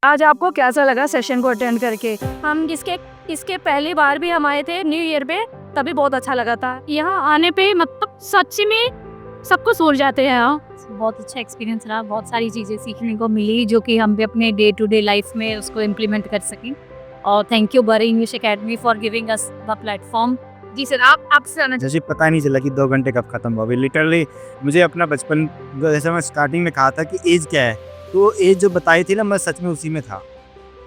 आज आपको कैसा लगा सेशन को अटेंड करके? हम इसके पहली बार भी हम आए थे न्यू ईयर पे, तभी बहुत अच्छा लगा था। यहाँ आने पे मतलब सच में सब कुछ भूल जाते हैं। बहुत अच्छा एक्सपीरियंस रहा, बहुत सारी चीज़ें सीखने को मिली जो कि हम भी अपने डे टू डे लाइफ में उसको इम्प्लीमेंट कर सकें। और थैंक यू बरी English academy for giving us the platform. जी सर, आपसे जाना जैसे पता नहीं चला कि 2 घंटे कब खत्म हो गए। लिटरली मुझे अपना बचपन, जैसे मैं स्टार्टिंग में कहा था कि एज क्या है, तो एज जो बताई थी ना, मैं सच में उसी में था।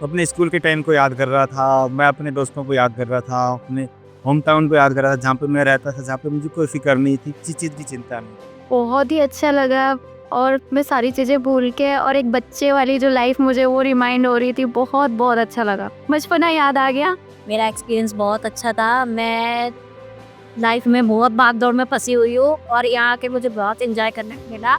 अपने स्कूल के टाइम को याद कर रहा था, मैं अपने दोस्तों को याद कर रहा था, अपने होम टाउन को याद कर रहा था, जहाँ पे मैं रहता था, जहाँ पे मुझे कोई फिक्र नहीं थी, किसी चीज़ की चिंता नहीं। बहुत ही अच्छा लगा और मैं सारी चीज़ें भूल के और एक बच्चे वाली जो लाइफ मुझे वो रिमाइंड हो रही थी। बहुत बहुत अच्छा लगा, बचपना याद आ गया। मेरा एक्सपीरियंस बहुत अच्छा था। मैं लाइफ में बहुत भाग दौड़ में फंसी हुई हूँ और यहाँ आके मुझे बहुत एंजॉय करने को मिला,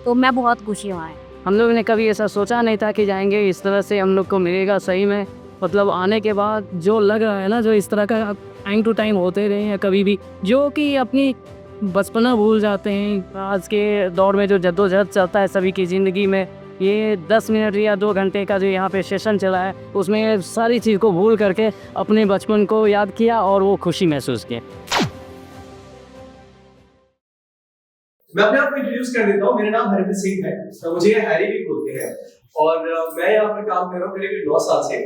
तो मैं बहुत खुशी हूँ। हम लोग ने कभी ऐसा सोचा नहीं था कि जाएंगे, इस तरह से हम लोग को मिलेगा। सही में मतलब आने के बाद जो लग रहा है ना, जो इस तरह का टाइम टू टाइम होते रहे हैं कभी भी, जो कि अपनी बचपना भूल जाते हैं। आज के दौर में जो जद्दोजहद चलता है सभी की ज़िंदगी में, ये 10 मिनट या 2 घंटे का जो यहाँ पे सेशन चला है, उसमें सारी चीज़ को भूल करके अपने बचपन को याद किया और वो खुशी महसूस की। मैं अपने आप को इंट्रोड्यूस कर देता हूँ। मेरा नाम हरविंदर सिंह है, तो मुझे हैरी भी बोलते हैं और मैं यहाँ पर काम कर रहा हूँ करीब 9 साल से।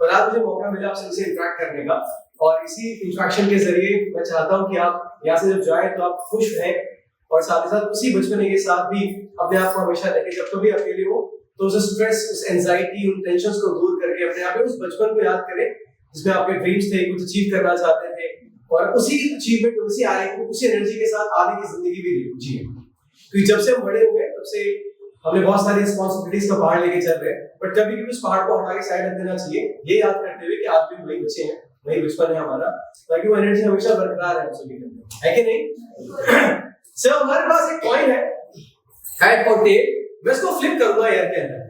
और आज मुझे मौका मिला आप सबसे इंटरेक्ट करने का, और इसी इंटरेक्शन के जरिए मैं चाहता हूँ कि आप यहाँ से जब जाएं तो आप खुश रहें और साथ ही साथ उसी बचपने के साथ भी अपने आप को हमेशा देखें। जब कभी अकेले हो तो उस स्ट्रेस, उस एंजाइटी, उन टेंशंस को दूर करके अपने आप में उस बचपन को याद करें जिसमें आपके ड्रीम्स थे, कुछ अचीव करना चाहते थे, और उसी अचीवमेंट, उसी उसी एनर्जी के साथ आगे की जिंदगी भी जिए। क्योंकि जब से हम बड़े हुए तब से हमने बहुत सारी रिस्पॉन्सिबिलिटीज का पहाड़ लेके चल रहे हैं, बट कभी कभी उस पहाड़ को हटा के साइड रख देना चाहिए, ये याद करते हुए कि आज भी वही बच्चे हैं, वही बचपन है हमारा, ताकि वो एनर्जी हमेशा बरकरार है सभी के अंदर, है कि नहीं? सो हमारे पास एक कॉइन है, हेड और टेल। मैं इसको फ्लिप करूंगा एयर के अंदर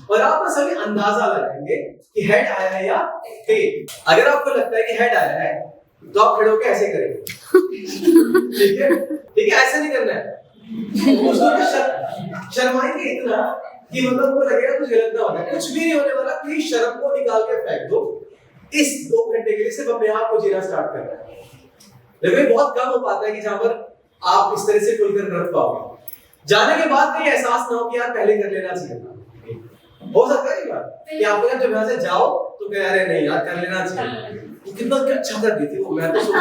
और आप सभी अंदाजा लगाएंगे कि हेड आया है या टेल। अगर आपको लगता है कि हेड आया है तो आप खड़े होकर ऐसे करेंगे, ठीक है? ठीक है, ऐसे नहीं करना है। शर्माएंगे इतना कि मतलब वो लगेगा कुछ गलत ना होना है। कुछ भी नहीं होने वाला, प्लीज शर्म को निकाल के फेंक दो। इस 2 घंटे के लिए सिर्फ अपने आप को जीना स्टार्ट करना है। लेकिन बहुत कम हो पाता है कि जहां पर आप इस तरह से खुलकर रख पाओगे। जाने के बाद कहीं एहसास ना हो कि यार पहले कर लेना चाहिए था। हो सकता है ये बात कि आप जब यहाँ से जाओ तो कह रहे नहीं यार कर लेना चाहिए, कितना अच्छा कर दी थी वो, मैं तो सोच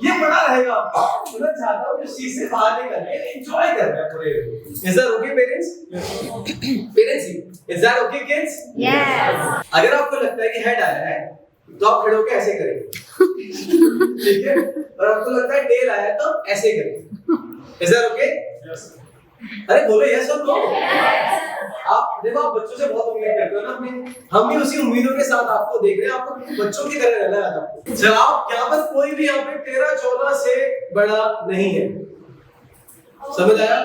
ये बड़ा रहेगा। मैं चाहता हूँ इस चीज से बाहर निकल के एंजॉय करना है पूरे। Is that okay parents? Parents, is that okay kids? Yes. अगर आपको लगता है कि हेड आया है तो आप खड़े होकर ऐसे करेंगे, ठीक है? और आपको लगता है टेल आया है तो ऐसे करेंगे। Is that okay? यस। अरे बोलो यस और नो। आप देखो, आप बच्चों से बहुत उम्मीद करते हो ना अपने, हम भी उसी उम्मीदों के साथ आपको देख रहे हैं। आपको बच्चों की तरह रहना है आपको। जवाब यहाँ पर कोई भी यहाँ पे 13-14 से बड़ा नहीं है। समझ आया?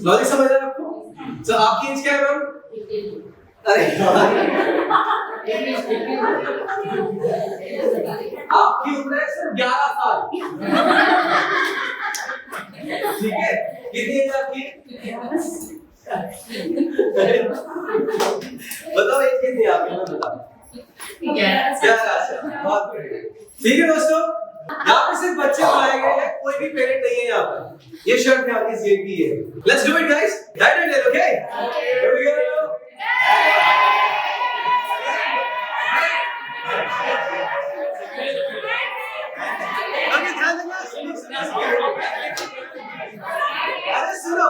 लॉजिक समझ आया आपको? तो आपकी एज क्या है मैम? अरे आपकी उम्र है सिर्फ 11 साल, ठीक है? कितनी एज आपकी? बताओ एज कितनी है आपकी? मैं बताऊं। 11 साल। बहुत बढ़िया। ठीक है दोस्तों, यहाँ पे सिर्फ बच्चे बुलाए गए हैं, कोई भी पेरेंट नहीं है यहाँ पर। ये शर्त है आपकी सीएम की है। Let's do it guys. That it is okay. Here we go. अरे सुनो,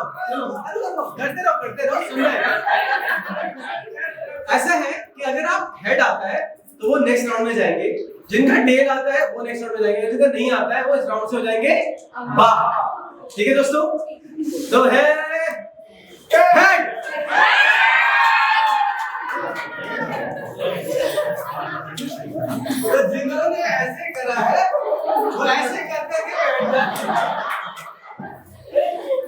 करते रहो, सुन रहे हैं। ऐसा है कि अगर आप हेड आता है तो वो नेक्स्ट राउंड में जाएंगे, जिनका टेल आता है वो नेक्स्ट राउंड में जाएंगे, जिनका नहीं आता है वो इस राउंड से हो जाएंगे बाहर। ठीक है दोस्तों? तो है हेड। तो जिन्होंने ऐसे करा है वो ऐसे करके बैठ जाए,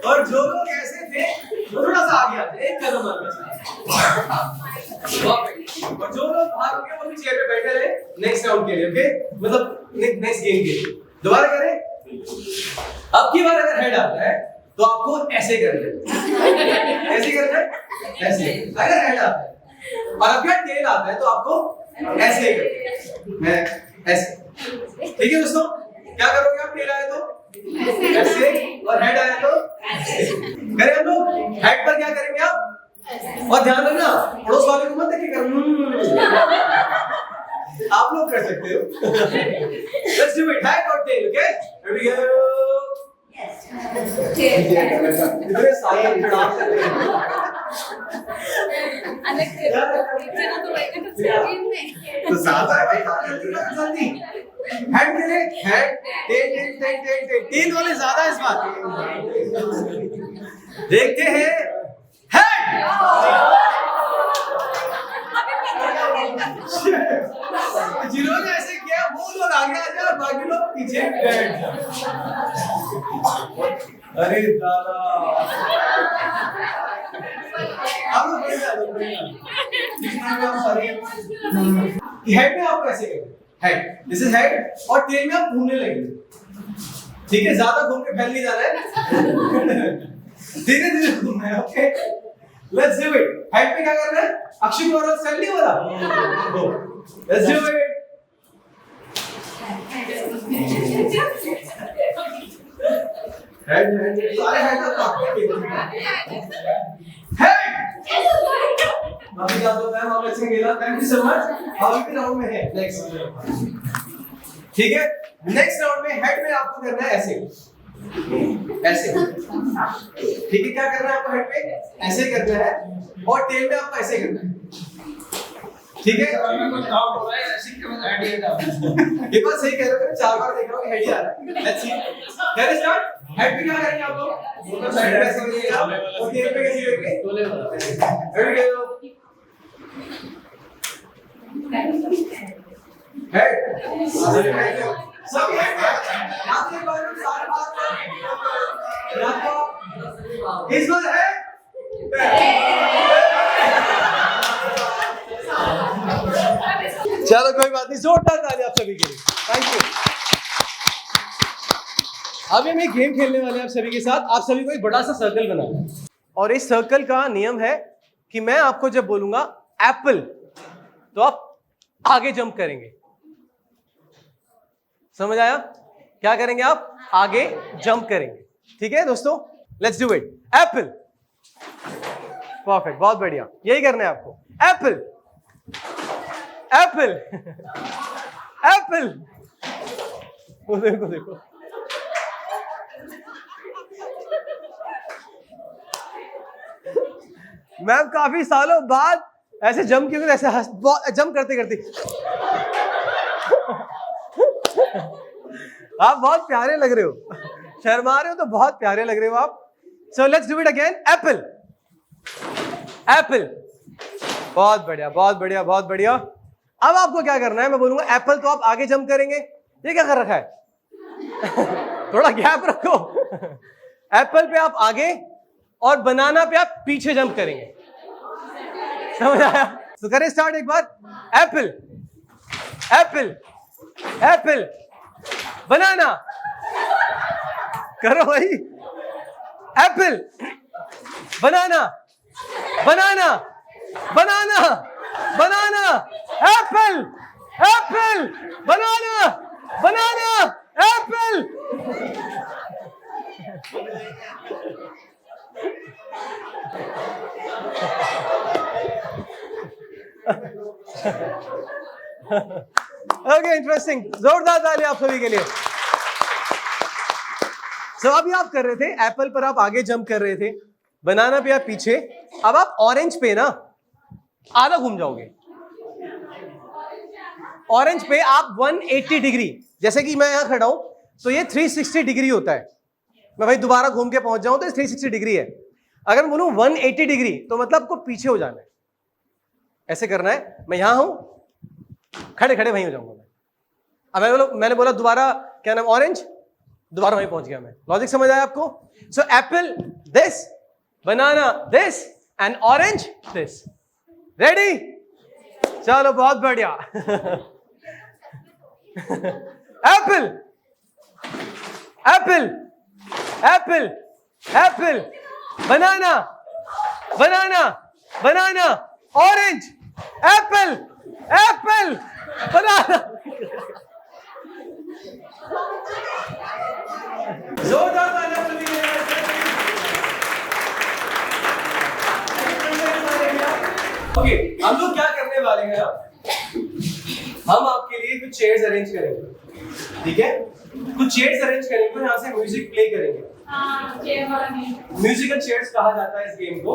और जो लोग ऐसे थे वो थोड़ा सा आगे आते, एक कदम आगे। और जो लोग बाहर हो गए वो भी चेयर पे बैठे रहे नेक्स्ट राउंड के लिए, ओके? मतलब नेक्स्ट गेम के लिए। दोबारा करें। अब की बार अगर हेड आता है तो आपको ऐसे करना है, ऐसे करना है, ऐसे। अगर हेड आता है और अगर टेल आता है तो आपको ऐसे करना है, ऐसे। ठीक है दोस्तों, क्या करोगे आप? टेल आया तो ऐसे और हेड आया तो ऐसे करें हम लोग। हेड पर क्या करेंगे आप? और ध्यान रखना, पड़ोस वाले को मत देखे कर, आप लोग कर सकते हो। Let's do it, head और tail, okay? Here we go. इतने सारे चढ़ाव करते हैं। तो ज्यादा है जल्दी। हेड के लिए हेड, टेल टेल वाले ज्यादा इस बार। देखते हैं हेड। जिन्होंने ऐसे किया वो लोग आगे आ जाए, बाकी लोग पीछे बैठ जाए। अरे दादा, आप लोग बैठ जाओ, हेड में आप कैसे करें? हेड, दिस इज हेड, और टेल में आप घूमने लगेंगे। ठीक है, ज्यादा घूम के फैल नहीं जाना है, धीरे धीरे घूमना है। Okay, let's do it. Head पे क्या करना है? अक्षय कुमार कर ली वाला। Let's do it. हेड सारे हेड तक हेड। अभी क्या होता है? आप ऐसे खेला, थैंक यू सो मच। अभी भी राउंड में है, नेक्स्ट। ठीक है, नेक्स्ट राउंड में हेड में आपको करना है ऐसे, ऐसे। ठीक है, क्या करना है आपको? हेड पे ऐसे करना है और टेल में आपको ऐसे करना है। ठीक है, एक बार सही कह रहे हो, 4 बार देख रहा हूँ हेड ही आ रहा है। लेट्स सी, कैसे स्टार्ट? हेड पे क्या करेंगे आप लोग? साइड पे ऐसे करेंगे आप, और टेल पे कैसे करेंगे? Very good. हेड सब हेड आप एक बार में सारे बात इस बार है। चलो कोई बात नहीं, जोरदार ताली आप सभी के लिए, थैंक यू। अभी हम एक गेम खेलने वाले हैं आप सभी के साथ। आप सभी को एक बड़ा सा सर्कल बनाना है, और इस सर्कल का नियम है कि मैं आपको जब बोलूंगा एप्पल तो आप आगे जंप करेंगे। समझ आया? क्या करेंगे आप? आगे जंप करेंगे। ठीक है दोस्तों, let's do it. Apple, perfect, बहुत बढ़िया, यही करना है आपको। एप्पल एप्पल एप्पल, देखो देखो, मैम काफी सालों बाद ऐसे जंप क्यों, ऐसे जंप करते करते आप बहुत प्यारे लग रहे हो, शर्मा रहे हो तो बहुत प्यारे लग रहे हो आप। So let's do it again. Apple Apple, बहुत बढ़िया बहुत बढ़िया बहुत बढ़िया। अब आपको क्या करना है? मैं बोलूंगा एप्पल तो आप आगे जंप करेंगे। ये क्या कर रखा है? थोड़ा गैप रखो। एप्पल पे आप आगे और बनाना पे आप पीछे जंप करेंगे। समझ आया? तो करें स्टार्ट एक बार। एप्पल एप्पल एप्पल, बनाना, करो भाई। Apple banana banana banana banana, apple apple banana banana apple. Okay, interesting, जोरदार ताली आप सभी के लिए। सो अभी आप कर रहे थे एप्पल पर आप आगे जंप कर रहे थे, बनाना पे आप पीछे। अब आप ऑरेंज पे ना आधा घूम जाओगे। ऑरेंज पे आप 180 डिग्री, जैसे कि मैं यहां खड़ा हूं तो ये 360 डिग्री होता है। मैं भाई दोबारा घूम के पहुंच जाऊं तो 360 डिग्री है। अगर मैं बोलूं 180 डिग्री तो मतलब आपको पीछे हो जाना है, ऐसे करना है। मैं यहां हूं, खड़े खड़े वहीं हो जाऊंगा मैं। अब मैंने बोला दोबारा क्या नाम, ऑरेंज, दोबारा वहीं पहुंच गया मैं। लॉजिक समझ आया आपको? So apple this, banana this and orange this. Ready? चलो बहुत बढ़िया। Apple apple apple apple, banana, banana, banana, orange, apple, apple, banana. जोरदार तालियां बन रही हैं। ओके, हम लोग क्या करने वाले हैं अब? हम आपके लिए कुछ चेयर्स अरेंज करेंगे, ठीक है? कुछ चेयर्स अरेंज करेंगे, यहाँ से म्यूजिक प्ले करेंगे। म्यूजिकल चेयर्स कहा जाता है इस गेम को।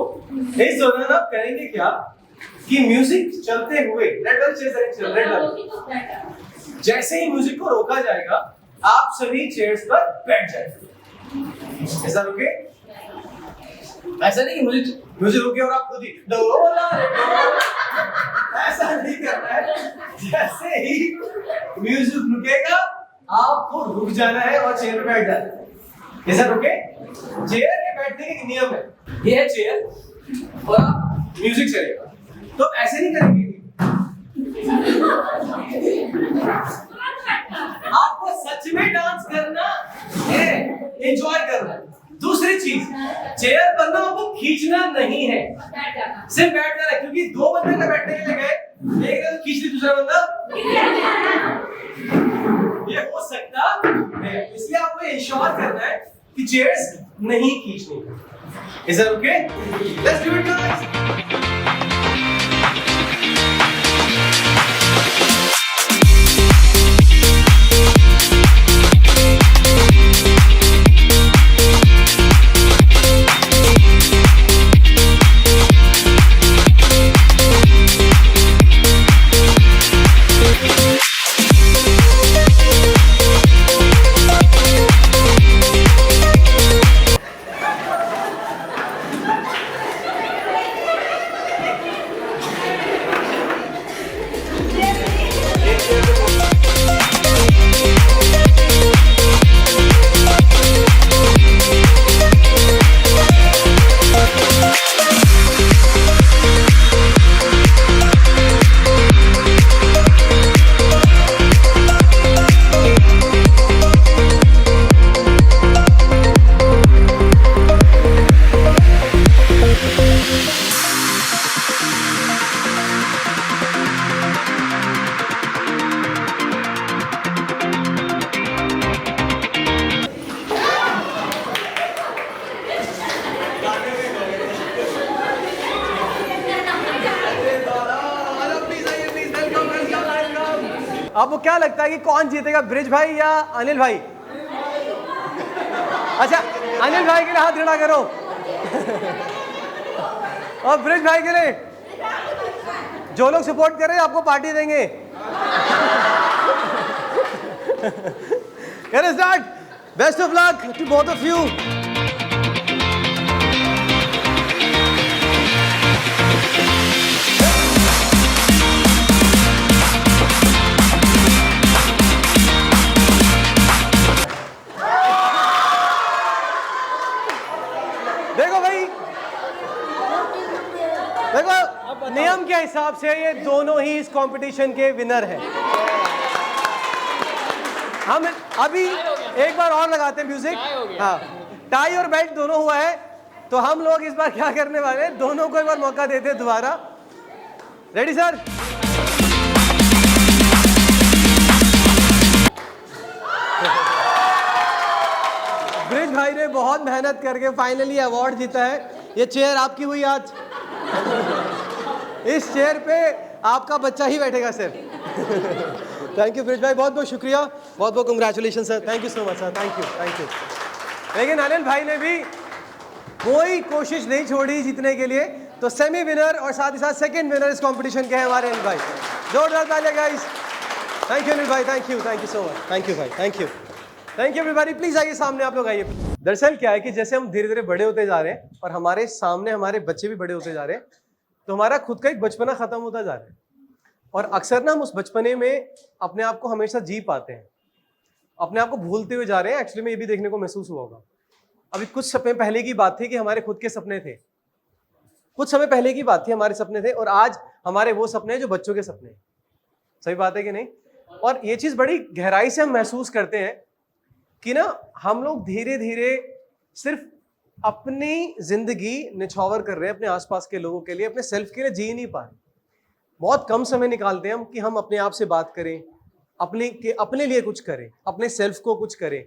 इस दौरान आप करेंगे क्या कि म्यूजिक चलते हुए रेड वाली चेयर्स अरेंज करें, रेड वाली। जैसे ही म्यूजिक को रोका जाएगा, आप सभी चेयर्स पर बैठ जाएंगे। ऐसा रुके? ऐसा नहीं कि म्यूजिक रुके और आप खुद ही डोला रे डोला, ऐसा नहीं करना है। जैसे ही म्यूजिक रुकेगा, आपको रुक जाना है और चेयर पे बैठ जाना है। ऐसा रुके? चेयर पे बैठने के नियम है, ये है चेयर और आप म्यूजिक चलेगा, तो ऐसे नहीं करेंगे। आपको सच में डांस करना है, एंजॉय करना है। दूसरी चीज, चेयर पर ना आपको खींचना नहीं है, सिर्फ बैठना है, क्योंकि दो बंदे का बैठने के लिए गए, एक ने खींच ली, दूसरा बंदा ये हो सकता है। इसलिए आपको इंश्योर करना है कि चेयर्स नहीं खींचनी। Is that okay? Let's do it guys. आपको क्या लगता है कि कौन जीतेगा, ब्रिज भाई या अनिल भाई? अच्छा, अनिल भाई के लिए हाथ खड़ा करो और ब्रिज भाई के लिए। जो लोग सपोर्ट कर रहे हैं आपको पार्टी देंगे। Can I start? Best of luck to both of you. देखो भाई, देखो नियम के हिसाब से ये दोनों ही इस कंपटीशन के विनर हैं। हम अभी एक बार और लगाते हैं म्यूजिक। हाँ, टाई और बेल्ट दोनों हुआ है, तो हम लोग इस बार क्या करने वाले हैं, दोनों को एक बार मौका देते हैं दोबारा। Ready sir? ब्रिज भाई ने बहुत मेहनत करके फाइनली अवार्ड जीता है। ये चेयर आपकी हुई आज। इस चेयर पे आपका बच्चा ही बैठेगा सर। थैंक यू ब्रिज भाई, बहुत बहुत शुक्रिया, बहुत बहुत congratulation sir. Thank you so much sir, thank you thank you. लेकिन अनिल भाई ने भी कोई कोशिश नहीं छोड़ी जीतने के लिए, तो सेमी विनर और साथ ही साथ सेकंड विनर इस कंपटीशन के हैं हमारे अनिल भाई। जोरदार तालियां गाइस। थैंक यू अनिल भाई, thank you so much, thank you भाई, थैंक यू एवरीबॉडी। प्लीज आइए सामने, आप लोग आइए। दरअसल क्या है कि जैसे हम धीरे धीरे बड़े होते जा रहे हैं और हमारे सामने हमारे बच्चे भी बड़े होते जा रहे हैं, तो हमारा खुद का एक बचपना खत्म होता जा रहा है। और अक्सर ना हम उस बचपने में अपने आप को हमेशा जी पाते हैं, अपने आप को भूलते हुए जा रहे हैं। एक्चुअली में ये भी देखने को महसूस हुआ होगा। अभी कुछ समय पहले की बात थी कि हमारे खुद के सपने थे, कुछ समय पहले की बात थी हमारे सपने थे, और आज हमारे वो सपने हैं जो बच्चों के सपने हैं। सही बात है कि नहीं? और ये चीज़ बड़ी गहराई से हम महसूस करते हैं कि ना हम लोग धीरे धीरे सिर्फ अपनी जिंदगी निछावर कर रहे हैं अपने आसपास के लोगों के लिए, अपने सेल्फ के लिए जी नहीं पा रहे। बहुत कम समय निकालते हैं हम कि हम अपने आप से बात करें, अपने लिए कुछ करें, अपने सेल्फ को कुछ करें,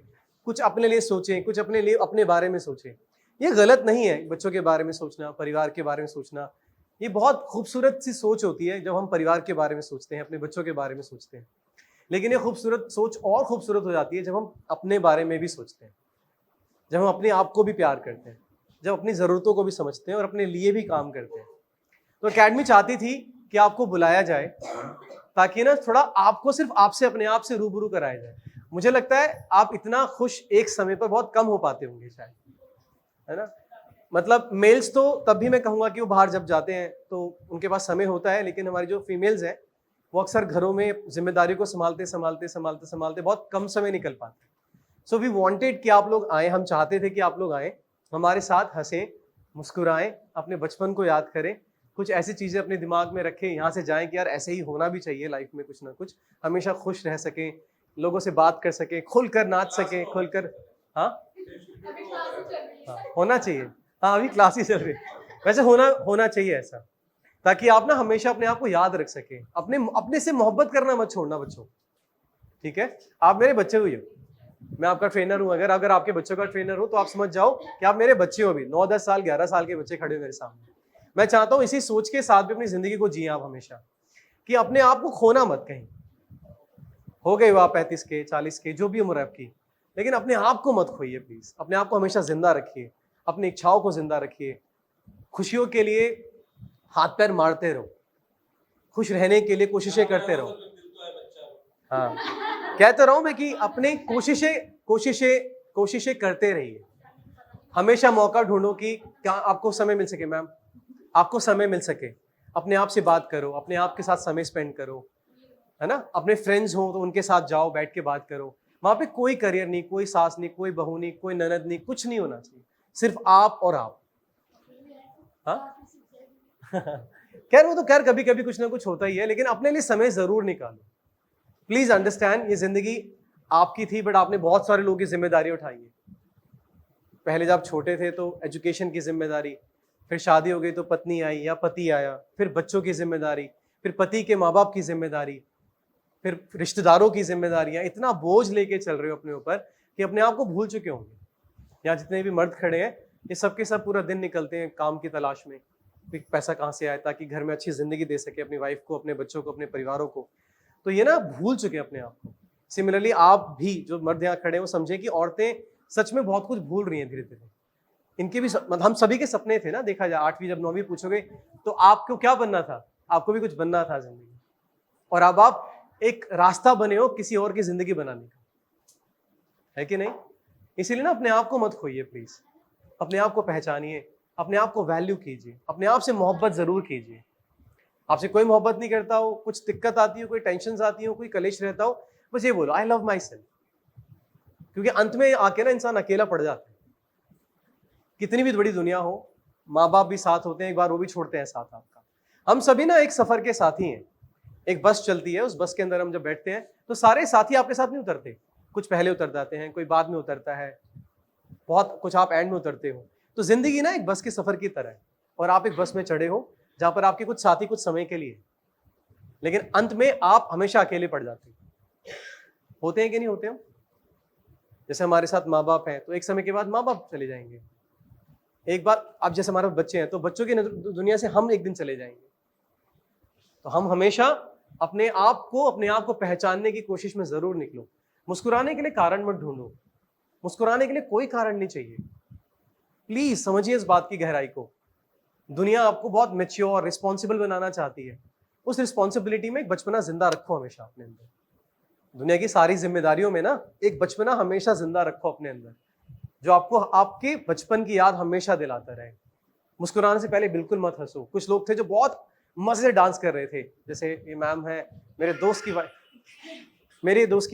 कुछ अपने लिए सोचें, कुछ अपने लिए अपने बारे में सोचें। ये गलत नहीं है बच्चों के बारे में सोचना, परिवार के बारे में सोचना। ये बहुत खूबसूरत सी सोच होती है जब हम परिवार के बारे में सोचते हैं, अपने बच्चों के बारे में सोचते हैं। लेकिन ये खूबसूरत सोच और खूबसूरत हो जाती है जब हम अपने बारे में भी सोचते हैं, जब हम अपने आप को भी प्यार करते हैं, जब अपनी ज़रूरतों को भी समझते हैं और अपने लिए भी काम करते हैं। तो एकेडमी चाहती थी कि आपको बुलाया जाए ताकि ना थोड़ा आपको सिर्फ आपसे, अपने आप से रूबरू कराया जाए। मुझे लगता है आप इतना खुश एक समय पर बहुत कम हो पाते होंगे शायद, है ना। मतलब मेल्स तो तब भी मैं कहूँगा कि वो बाहर जब जाते हैं तो उनके पास समय होता है, लेकिन हमारी जो फीमेल्स हैं वो अक्सर घरों में जिम्मेदारी को संभालते बहुत कम समय निकल पाते। सो वी वांटेड कि आप लोग आएँ, हम चाहते थे कि आप लोग आएँ, हमारे साथ हंसें, मुस्कुराएं, अपने बचपन को याद करें, कुछ ऐसी चीज़ें अपने दिमाग में रखें, यहाँ से जाएं कि यार ऐसे ही होना भी चाहिए लाइफ में, कुछ ना कुछ हमेशा खुश रह सकें, लोगों से बात कर सकें, खुलकर नाच सकें, खुलकर। हाँ, होना चाहिए। हाँ, अभी क्लास ही चल रही है। वैसे होना चाहिए ऐसा, ताकि आप ना हमेशा अपने आप को याद रख सकें। अपने से मोहब्बत करना मत छोड़ना बच्चों, ठीक है। आप मेरे बच्चे हुई हो, मैं आपका ट्रेनर हूँ। अगर आपके बच्चों का ट्रेनर हो तो आप समझ जाओ कि आप मेरे बच्चे हो। भी 9, 10 साल, 11 साल के बच्चे खड़े मेरे सामने। मैं चाहता हूँ इसी सोच के साथ भी अपनी जिंदगी को जिए आप हमेशा, कि अपने आप को खोना मत कहीं। हो गए वो आप 35 के, 40 के, जो भी उम्र है आपकी, लेकिन अपने आप को मत खोइए प्लीज। अपने आप को हमेशा जिंदा रखिए, अपनी इच्छाओं को जिंदा रखिए, खुशियों के लिए हाथ पैर मारते रहो, खुश रहने के लिए कोशिशें करते रहो। हाँ, कहता रहा हूं मैं कि अपने कोशिशें करते रहिए। हमेशा मौका ढूंढो कि क्या आपको समय मिल सके। मैम, आपको समय मिल सके, अपने आप से बात करो, अपने आप के साथ समय स्पेंड करो, है ना। अपने फ्रेंड्स हो तो उनके साथ जाओ, बैठ के बात करो। वहां पे कोई करियर नहीं, कोई सास नहीं, कोई बहू नहीं, कोई ननद नहीं, कुछ नहीं होना चाहिए, सिर्फ आप और आप। हाँ खैर वो तो खैर कभी कभी कुछ ना कुछ होता ही है, लेकिन अपने लिए समय जरूर निकालो। प्लीज अंडरस्टैंड, ये जिंदगी आपकी थी, बट आपने बहुत सारे लोगों की जिम्मेदारी उठाई है। पहले जब छोटे थे तो एजुकेशन की जिम्मेदारी, फिर शादी हो गई तो पत्नी आई या पति आया, फिर बच्चों की जिम्मेदारी, फिर पति के माँ बाप की जिम्मेदारी, फिर रिश्तेदारों की जिम्मेदारियां। इतना बोझ लेके चल रहे हो अपने ऊपर कि अपने आप को भूल चुके होंगे। यहाँ जितने भी मर्द खड़े हैं, ये सब के सब पूरा दिन निकलते हैं काम की तलाश में, पैसा कहाँ से आए ताकि घर में अच्छी जिंदगी दे सके अपनी वाइफ को, अपने बच्चों को, अपने परिवारों को। तो ये ना भूल चुके हैं अपने आप को। सिमिलरली आप भी जो मर्द यहाँ खड़े हैं वो समझें कि औरतें सच में बहुत कुछ भूल रही हैं धीरे धीरे। इनके भी हम सभी के सपने थे ना, देखा जाए 8वीं जब 9वीं पूछोगे तो आपको क्या बनना था, आपको भी कुछ बनना था जिंदगी, और अब आप एक रास्ता बने हो किसी और की जिंदगी बनाने का, है कि नहीं। इसीलिए ना अपने आप को मत खोइए प्लीज, अपने आप को पहचानिए, अपने आप को वैल्यू कीजिए, अपने आप से मोहब्बत जरूर कीजिए। आपसे कोई मोहब्बत नहीं करता हो, कुछ दिक्कत आती हो, कोई टेंशन आती हो, कोई कलेश रहता हो, बस ये बोलो आई लव माई सेल्फ। क्योंकि अंत में आके ना इंसान अकेला पड़ जाता है। कितनी भी बड़ी दुनिया हो, माँ बाप भी साथ होते हैं, एक बार वो भी छोड़ते हैं साथ आपका। हम सभी ना एक सफर के साथी हैं। एक बस चलती है, उस बस के अंदर हम जब बैठते हैं तो सारे साथी आपके साथ नहीं उतरते, कुछ पहले उतर जाते हैं, कोई बाद में उतरता है, बहुत कुछ आप एंड में उतरते हो। तो जिंदगी ना एक बस के सफर की तरह है, और आप एक बस में चढ़े हो जहां पर आपके कुछ साथी कुछ समय के लिए, लेकिन अंत में आप हमेशा अकेले पड़ जाते हो। होते हैं कि नहीं होते हो। जैसे हमारे साथ माँ बाप हैं तो एक समय के बाद माँ बाप चले जाएंगे। एक बार अब जैसे हमारे बच्चे हैं तो बच्चों की दुनिया से हम एक दिन चले जाएंगे। तो हम हमेशा अपने आप को पहचानने की कोशिश में जरूर निकलो। मुस्कुराने के लिए कारण मत ढूंढो, मुस्कुराने के लिए कोई कारण नहीं चाहिए। प्लीज समझिए इस बात की गहराई को। दुनिया आपको बहुत मैच्योर, रिस्पॉन्सिबल बनाना चाहती है। उस रिस्पॉन्सिबिलिटी में एक बचपना जिंदा रखो हमेशा अपने अंदर। दुनिया की सारी जिम्मेदारियों में ना एक बचपना हमेशा जिंदा रखो अपने अंदर, जो आपको आपके बचपन की याद हमेशा दिलाता रहे। मुस्कुराने से पहले बिल्कुल मत हंसो। कुछ लोग थे जो बहुत मजे से डांस कर रहे थे, जैसे ये मैम है, मेरे दोस्त की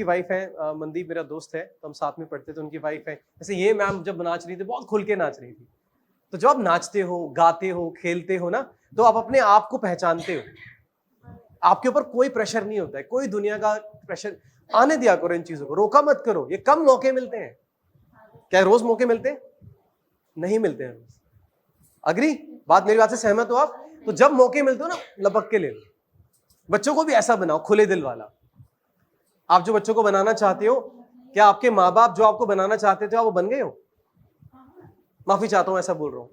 वाइफ है, मनदीप मेरा दोस्त है, तो हम साथ में पढ़ते थे, उनकी वाइफ है। जैसे ये मैम जब नाच रही थी बहुत खुल के नाच रही थी। तो जब आप नाचते हो, गाते हो, खेलते हो ना, तो आप अपने आप को पहचानते हो। आपके ऊपर कोई प्रेशर नहीं होता है, कोई दुनिया का प्रेशर आने दिया करो। इन चीजों को रोका मत करो, ये कम मौके मिलते हैं। क्या रोज मौके मिलते हैं? नहीं मिलते हैं। अग्री? बात मेरी बात से सहमत हो आप? तो जब मौके मिलते हो ना, लपक के ले लो। बच्चों को भी ऐसा बनाओ, खुले दिल वाला। आप जो बच्चों को बनाना चाहते हो, क्या आपके माँ बाप जो आपको बनाना चाहते थे वो बन गए हो? माफी चाहता हूं ऐसा बोल रहा हूं।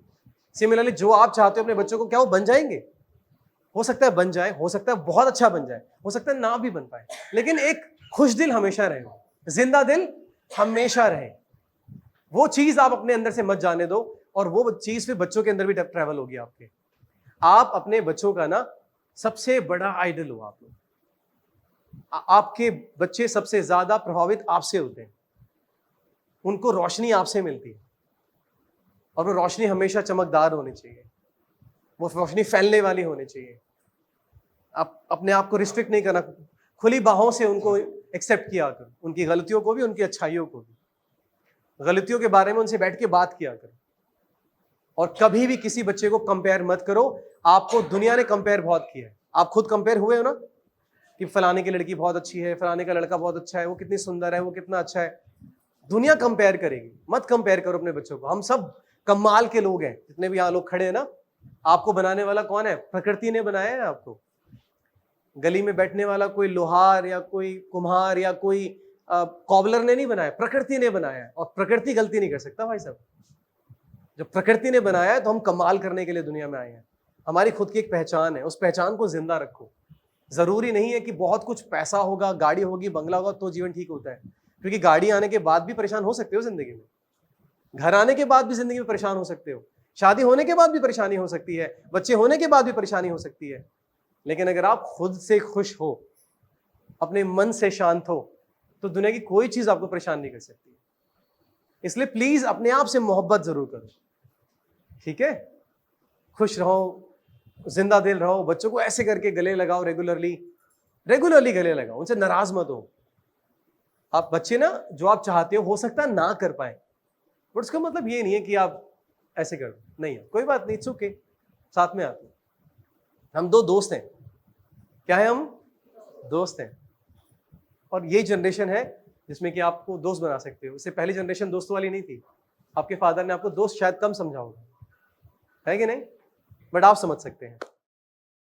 सिमिलरली जो आप चाहते हो अपने बच्चों को, क्या वो बन जाएंगे? हो सकता है बन जाए, हो सकता है बहुत अच्छा बन जाए, हो सकता है ना भी बन पाए, लेकिन एक खुश दिल हमेशा रहे, जिंदा दिल हमेशा रहे। वो चीज आप अपने अंदर से मत जाने दो, और वो चीज फिर बच्चों के अंदर भी ट्रैवल होगी आपके। आप अपने बच्चों का ना सबसे बड़ा आइडल हो आप लोग। आपके बच्चे सबसे ज्यादा प्रभावित आपसे होते हैं, उनको रोशनी आपसे मिलती है, और वो रोशनी हमेशा चमकदार होनी चाहिए, वो रोशनी फैलने वाली होनी चाहिए। आप अपने आप को रिस्ट्रिक्ट नहीं करना, खुली बाहों से उनको एक्सेप्ट किया करो, उनकी गलतियों को भी, उनकी अच्छाइयों को भी। गलतियों के बारे में उनसे बैठ के बात किया करो, और कभी भी किसी बच्चे को कंपेयर मत करो। आपको दुनिया ने कंपेयर बहुत किया है, आप खुद कंपेयर हुए हो ना, कि फलाने की लड़की बहुत अच्छी है, फलाने का लड़का बहुत अच्छा है, वो कितनी सुंदर है, वो कितना अच्छा है। दुनिया कंपेयर करेगी, मत कंपेयर करो अपने बच्चों को। हम सब कमाल के लोग हैं, जितने भी यहाँ लोग खड़े हैं ना। आपको बनाने वाला कौन है? प्रकृति ने बनाया है आपको। गली में बैठने वाला कोई लोहार या कोई कुम्हार या कोई कॉबलर ने नहीं बनाया, प्रकृति ने बनाया है, और प्रकृति गलती नहीं कर सकता भाई साहब। जब प्रकृति ने बनाया है तो हम कमाल करने के लिए दुनिया में आए हैं। हमारी खुद की एक पहचान है, उस पहचान को जिंदा रखो। जरूरी नहीं है कि बहुत कुछ पैसा होगा, गाड़ी होगी, बंगला होगा तो जीवन ठीक होता है, क्योंकि गाड़ी आने के बाद भी परेशान हो सकते हो जिंदगी में, घर आने के बाद भी जिंदगी में परेशान हो सकते हो, शादी होने के बाद भी परेशानी हो सकती है, बच्चे होने के बाद भी परेशानी हो सकती है। लेकिन अगर आप खुद से खुश हो, अपने मन से शांत हो, तो दुनिया की कोई चीज आपको परेशान नहीं कर सकती। इसलिए प्लीज अपने आप से मोहब्बत जरूर करो, ठीक है? खुश रहो, जिंदा दिल रहो, बच्चों को ऐसे करके गले लगाओ, रेगुलरली गले लगाओ, उनसे नाराज मत हो। आप बच्चे ना जो आप चाहते हो सकता है ना कर पाए, बट उसका मतलब ये नहीं है कि आप ऐसे करो, नहीं है, कोई बात नहीं, इट्स ओके, साथ में आते हैं। हम दो दोस्त हैं, क्या है? हम दोस्त हैं, और ये जनरेशन है जिसमें कि आपको दोस्त बना सकते हो। इससे पहली जनरेशन दोस्तों वाली नहीं थी, आपके फादर ने आपको दोस्त शायद कम समझा होगा, है कि नहीं? बट आप समझ सकते हैं।